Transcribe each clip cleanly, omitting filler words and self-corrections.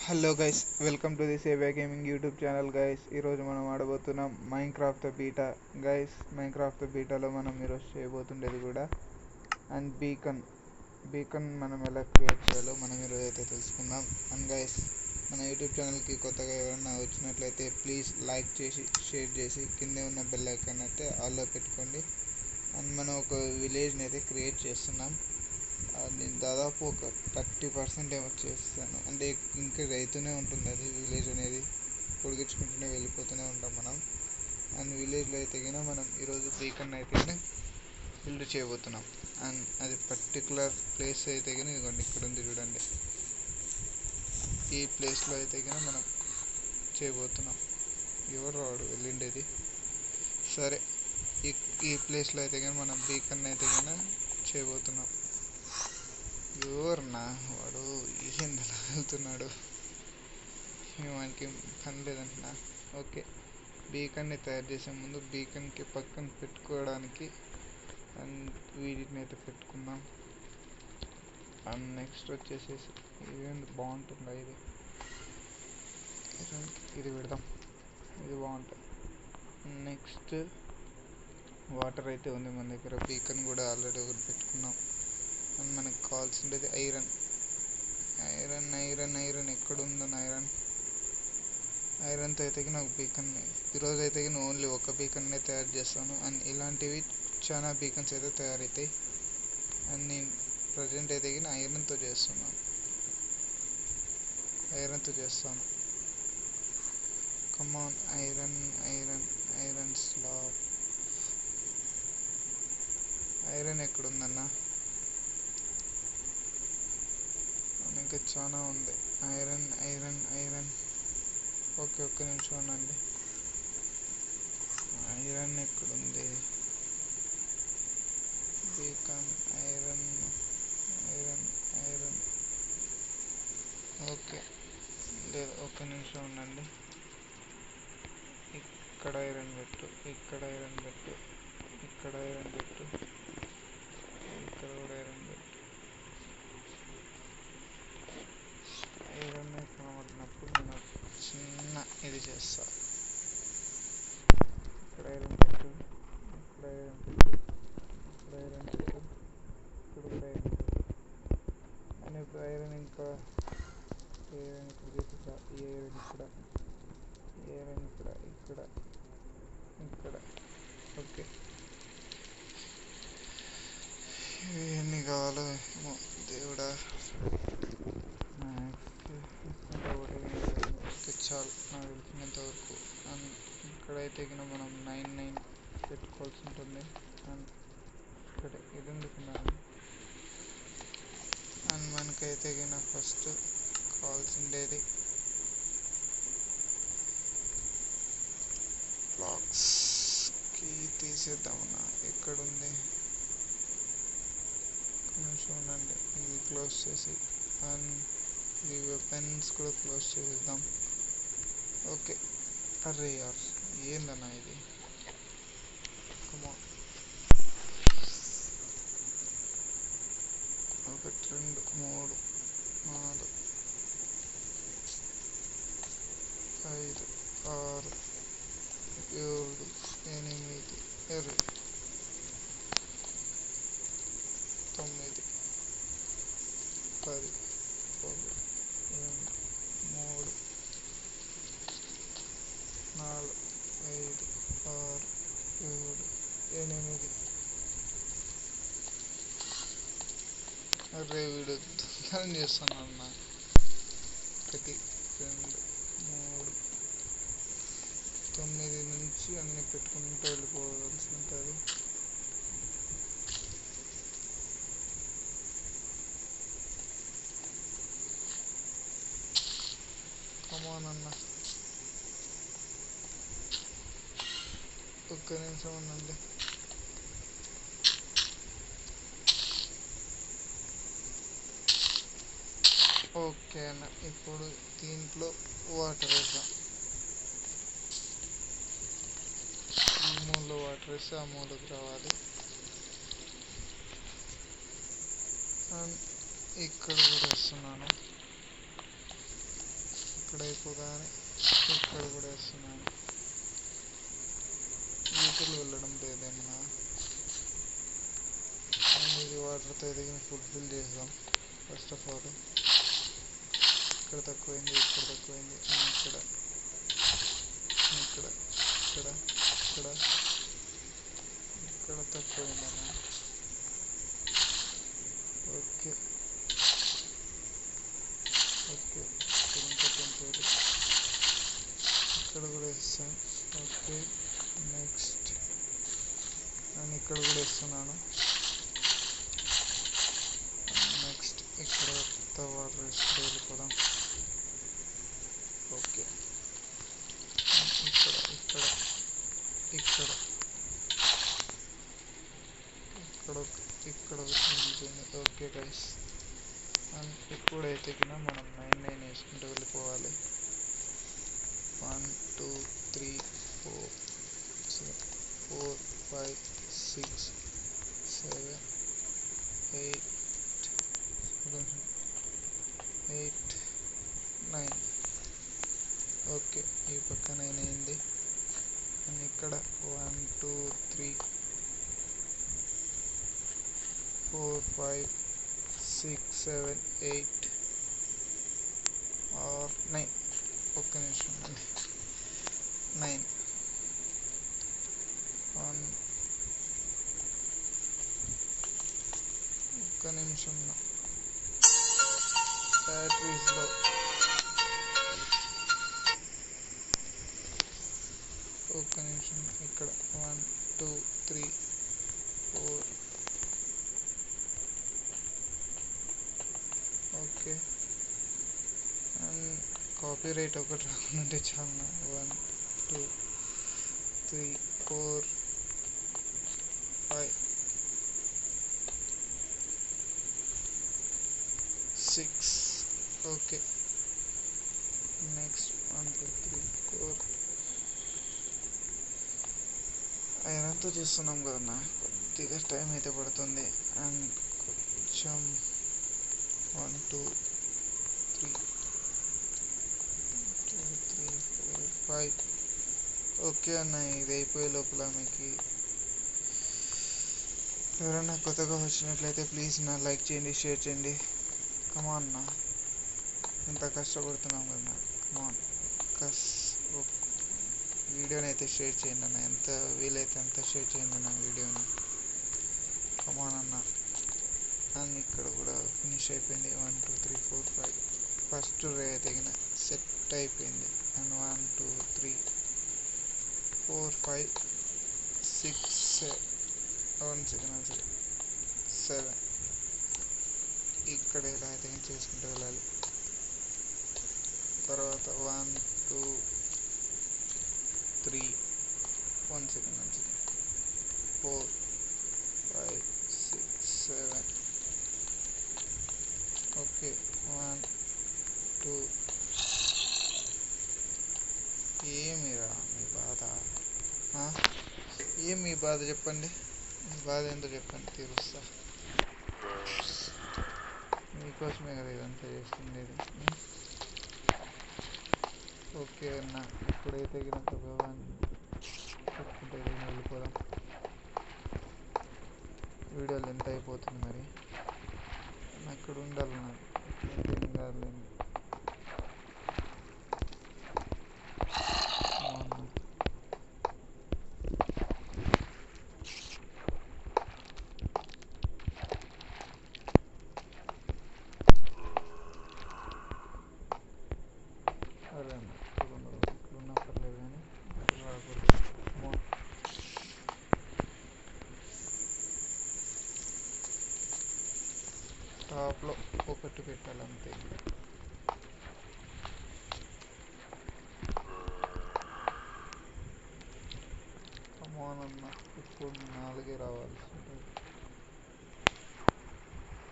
Hello guys, welcome to the సేవియా gaming YouTube channel. Guys, ఈరోజు మనం ఆడబోతున్నాం Minecraft the beta. Guys, Minecraft the బీటాలో మనం ఈరోజు చేయబోతుండేది కూడా అండ్ బీకన్ మనం ఎలా క్రియేట్ చేయాలో మనం ఈరోజు అయితే తెలుసుకుందాం. అండ్ గైస్, మన యూట్యూబ్ ఛానల్కి కొత్తగా ఎవరైనా వచ్చినట్లయితే ప్లీజ్ లైక్ చేసి షేర్ చేసి కిందే ఉన్న బెల్ ఐకాన్ అయితే ఆల్లో పెట్టుకోండి. అండ్ మనం ఒక విలేజ్ని అయితే క్రియేట్ చేస్తున్నాం. నేను దాదాపు ఒక 30% ఏమో చేస్తాను, అంటే ఇంకా రైతునే ఉంటుంది. అది విలేజ్ అనేది పొడిగించుకుంటూనే వెళ్ళిపోతూనే ఉంటాం మనం. అండ్ విలేజ్లో అయితే కన్నా మనం ఈరోజు బీకన్ అయితే బిల్డ్ చేయబోతున్నాం. అండ్ అది పర్టికులర్ ప్లేస్ అయితే కానీ ఇదిగోండి ఇక్కడ ఉంది చూడండి. ఈ ప్లేస్లో అయితే కన్నా మనం చేయబోతున్నాం. ఎవరు రాడు వెళ్ళిండేది. సరే, ఈ ప్లేస్లో అయితే కానీ మనం బీకన్ అయితే కానీ చేయబోతున్నాం. ఎవరన్నా వాడు ఏందలా వెళ్తున్నాడు, వానికి పని లేదంటున్నా. ఓకే, బీకన్ని తయారు చేసే ముందు బీకన్కి పక్కన పెట్టుకోవడానికి అండ్ వీటిని అయితే పెట్టుకుందాం. అండ్ నెక్స్ట్ వచ్చేసేసి ఇదేంటి బాగుంటుందా, ఇది పెడదాం, ఇది బాగుంటుంది. నెక్స్ట్ వాటర్ అయితే ఉంది మన దగ్గర. బీకన్ కూడా ఆల్రెడీ ఒకటి పెట్టుకున్నాం. అండ్ మనకు కావాల్సిండేది ఐరన్. ఎక్కడుందని ఐరన్తో అయితే నాకు బీకన్ ఈరోజు అయితే ఓన్లీ ఒక బీకన్నే తయారు చేస్తాను. అండ్ ఇలాంటివి చాలా బీకన్స్ అయితే తయారవుతాయి. అండ్ నేను ప్రజెంట్ అయితే ఐరన్తో చేస్తాను. కమాన్, ఐరన్ స్లాబ్. ఐరన్ ఎక్కడుందన్న? ఇంకా చాలా ఉంది. ఐరన్. ఓకే, ఒక్క నిమిషం ఉండండి. ఐరన్ ఎక్కడుంది? Beacon iron. ఓకే, లేదు, ఒక్క నిమిషం ఉండండి. ఇక్కడ ఐరన్ పెట్టు, ఇక్కడ కూడా ఐరన్ పెట్టు. ఐరన్ కనబడినప్పుడు నేను చిన్న ఇది చేస్తా. ఇక్కడ ఐరన్ పెట్టు. అండ్ ఇప్పుడు ఐరన్ ఇంకా ఐరన్ ఇక్కడ చేసేసా. ఈ ఐరన్ ఇక్కడ. ఓకే, ఎన్ని కావాలో ఏమో దేవుడా. ఓకే, చాలు నాకు తెలిసినంత వరకు. అండ్ ఇక్కడైతే మనం 9 పెట్టుకోవాల్సి ఉంటుంది. అండ్ ఇక్కడ ఇది ఎందుకున్నాను. అండ్ మనకైతే ఫస్ట్ కావాల్సిండేది బ్లాక్స్కి తీసేద్దామన్నా. ఎక్కడుంది? నిమిషం ఉండండి, ఇది క్లోజ్ చేసి అండ్ ఈ వెపన్స్ కూడా క్లోజ్ చేసేద్దాం. ఓకే, అరే యార్ ఏందన్నా ఇది? కమాన్, 1 2 3 4 5 6 7 8 9 10 11 12 3 4 5 6 7 8. అరే వీడు దొంగతనం చేస్తున్నాడు అన్న. 1 2 3 9 నుంచి అన్నీ పెట్టుకుంటూ వెళ్ళిపోవాల్సి ఉంటుంది. కమాన్ అన్న, ఒక్క నిమిషం ఉండండి. ఓకే అన్న, ఇప్పుడు దీంట్లో వాటర్ వేద్దాం. ఈ మూలలో వాటర్ వేస్తే ఆ మూలకు రావాలి. అండ్ ఇక్కడ కూడా వేస్తున్నాను. ఇక్కడ అయిపోగానే ఇక్కడ కూడా వేస్తున్నాను. ఈతలు వెళ్ళడం లేదేమన్నా. ఇది వాటర్తో ఎదిగిన ఫుల్ఫిల్ చేద్దాం. ఫస్ట్ ఆఫ్ ఆల్ ఇక్కడ తక్కువైంది, ఇక్కడ తక్కువైంది, ఇక్కడ ఇక్కడ ఇక్కడ ఇక్కడ ఇక్కడ తక్కువైందన్న. ఓకే ఓకే, ఇక్కడ ఇంకా పెంచాలి. ఇక్కడ కూడా వేస్తాను. ఓకే నెక్స్ట్ నేను ఇక్కడ కూడా వేస్తున్నాను. నెక్స్ట్ ఇక్కడ వాటర్ వేసుకుంటూ వెళ్ళిపోదాం. ఓకే ఇక్కడ ఇక్కడ ఇక్కడ ఇక్కడ ఇక్కడ మిగిలిపోయింది. ఓకే గైస్, అండ్ ఇప్పుడైతే మనం 9 వేసుకుంటూ వెళ్ళిపోవాలి. 1 2 3 4 4 5 6 7 8 8 9. ఓకే, ఈ పక్క 9 అయింది. అండ్ ఇక్కడ 1 2 3 4 5 6 7 8 ఆర్ 9. ఒక్క నిమిషం అండి. 9 ఒక్క నిమిషం. బ్యాటరీస్లో ఒక్క నిమిషం. ఇక్కడ 1 2 3 4. ఓకే, అండ్ కాపీ రైట్ ఒకటి రాకుండా చాలా. 1 2 3 4 5 6. Okay next 1 2 3 4. ఐరన్తో చేస్తున్నాం కదన్నా, కొద్దిగా టైం అయితే పడుతుంది. అండ్ కొంచెం 1 2 3 4 5. ఓకే అన్న, ఇది అయిపోయే లోపల మీకు ఎవరైనా కొత్తగా వచ్చినట్లయితే ప్లీజ్ నా లైక్ చేయండి, షేర్ చేయండి. కమాన్ అన్న, ఇంత కష్టపడుతున్నాం కదా, కమాన్ వీడియోని అయితే షేర్ చేయండి అన్న. ఎంత వీలైతే అంత షేర్ చేయండి అన్న వీడియోని. కమాన్ అన్న. అండ్ ఇక్కడ కూడా ఫినిష్ అయిపోయింది. 1 2 3 4 5. ఫస్ట్ రే తగిన సెట్ అయిపోయింది. అండ్ 1 2 3 4 5 6 7. ఇక్కడ ఇలా అయితే చేసుకుంటూ వెళ్ళాలి. తర్వాత 1 2 3 1 సెకండ్ 4 5 6 7. ఓకే 1 2. ఏమిరా మీ బాధ? ఏం మీ బాధ చెప్పండి. మీ బాధ ఏంటో చెప్పండి, తీరుస్తా. మీకోసమే కదా ఇదంతా చేస్తుండేది. ఓకే అన్న, ఇప్పుడైతే గినంత భవాన్ని చెప్పుకుంటే వెళ్ళిపోదాం. వీడియో లెంత్ అయిపోతుంది మరి. అక్కడ ఉండాలి నాకు, ఏం కాదులేండి. టాప్లో ఒకటి పెట్టాలంతే. కమాన్ అన్న, ఇప్పుడు 4 రావాల్సి ఉంటుంది.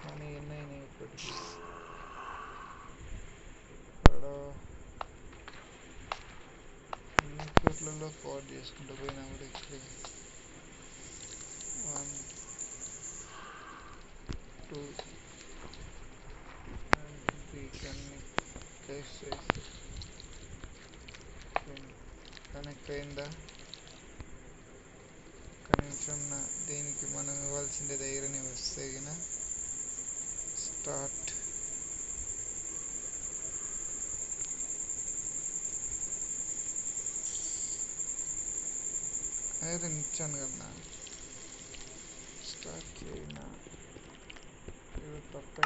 కానీ ఎన్నైనా ఇప్పటికీ ఇక్కడ అన్ని చోట్లలో పాట్ చేసుకుంటూ పోయినా కూడా ఇక్కడ 1 2 అన్ని టేస్ట్ చేసి కనెక్ట్ అయిందా? నిమిషం దీనికి మనం ఇవ్వాల్సిందే దగ్గరని వస్తే స్టార్ట్. ఐరన్ ఇచ్చాను కదా, స్టార్ట్ చేయనా? ఏదో తప్పు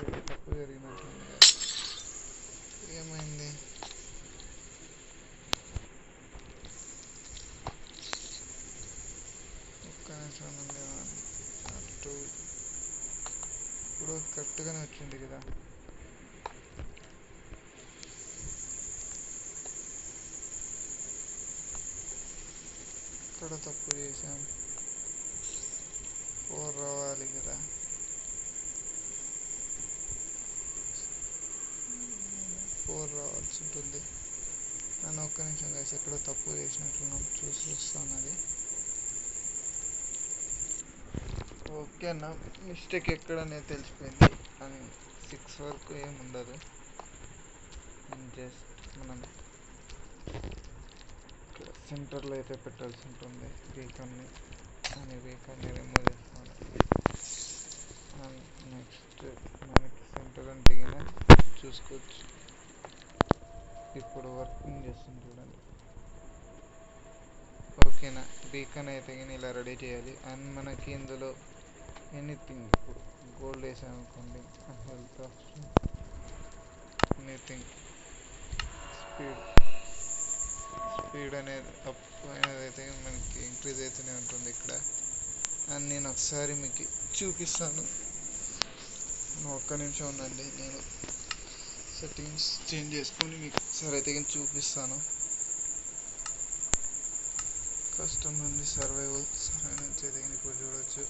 జరిగినట్టుంది. ఏమైంది? ఒక్క నిమిషం నుండి అటు ఇప్పుడు కరెక్ట్గానే వచ్చింది కదా. ఇక్కడ తప్పు చేసాం. 4 రావాలి కదా. 4 రావాల్సి ఉంటుంది. నన్ను ఒక్క నిమిషం కలిసి ఎక్కడో తప్పు చేసినట్లున్నాం, చూస్తాను అది. ఓకే అన్న, మిస్టేక్ ఎక్కడనే తెలిసిపోయింది. కానీ 6 వరకు ఏముండదు. జస్ట్ మనం సెంటర్లో అయితే పెట్టాల్సి ఉంటుంది బీకాన్ని. అని బీకాన్ని రిమూవ్ చేస్తాను. నెక్స్ట్ మనకి సెంటర్ అంటే చూసుకోవచ్చు. ఇప్పుడు వర్కింగ్ చేస్తుంది చూడండి. ఓకేనా, బీకాన్ అయితే ఇలా రెడీ చేయాలి. అండ్ మనకి ఇందులో ఎనీథింగ్, ఇప్పుడు గోల్డ్ వేసాను అనుకోండి, హెల్త్ ఆప్షన్, ఎనీథింగ్, స్పీడ్ అనేది అప్ అనేది అయితే మనకి ఇంక్రీజ్ అవుతూనే ఉంటుంది ఇక్కడ. అండ్ నేను ఒకసారి మీకు చూపిస్తాను. ఒక్క నిమిషం ఉందండి, నేను సెట్టింగ్స్ చేంజ్ చేసుకొని మీకు ఒకసారి అయితే చూపిస్తాను. కష్టం నుండి సర్వైవల్ నుంచి అయితే ఇప్పుడు చూడవచ్చు.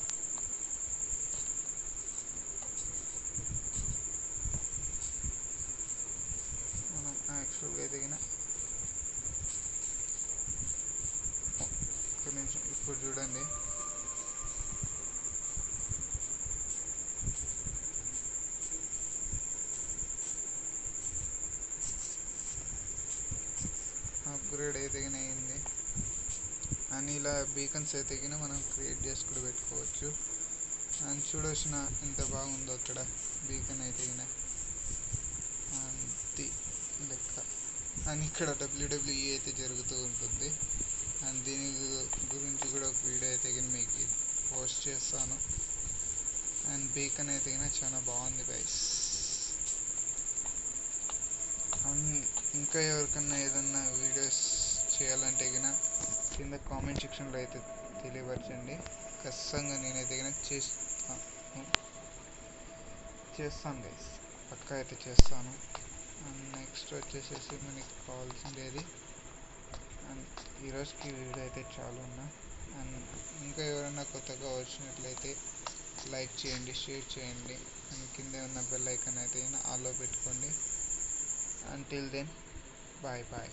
మనం యాక్చువల్గా అయితే ఒక్క నిమిషం, ఇప్పుడు చూడండి. అప్గ్రేడ్ అయితే అయింది. అని ఇలా బీకన్స్ అయితే మనం క్రియేట్ చేసి కూడా పెట్టుకోవచ్చు. అండ్ చూడొచ్చిన ఎంత బాగుందో అక్కడ బీకన్ అయితే అంతే లెక్క. అండ్ ఇక్కడ డబ్ల్యూడబ్ల్యూఈ అయితే జరుగుతూ ఉంటుంది. అండ్ దీని గురించి కూడా ఒక వీడియో అయితే మీకు పోస్ట్ చేస్తాను. అండ్ బీకన్ అయితే చాలా బాగుంది గైస్. అండ్ ఇంకా ఎవరికన్నా ఏదన్నా వీడియోస్ చేయాలంటే కింద కామెంట్ సెక్షన్లో అయితే తెలియపరచండి. ఖచ్చితంగా నేనైతే చేస్తాను గైస్, పక్కా అయితే చేస్తాను. అండ్ నెక్స్ట్ వచ్చేసేసి మనకి కావాల్సిండేది. అండ్ ఈరోజుకి వీడియో అయితే చాలు ఉన్నా. అండ్ ఇంకా ఎవరైనా కొత్తగా వచ్చినట్లయితే లైక్ చేయండి, షేర్ చేయండి. అండ్ కింద ఉన్న బెల్ ఐకాన్ అయితే ఆల్లో పెట్టుకోండి. Until then, bye bye.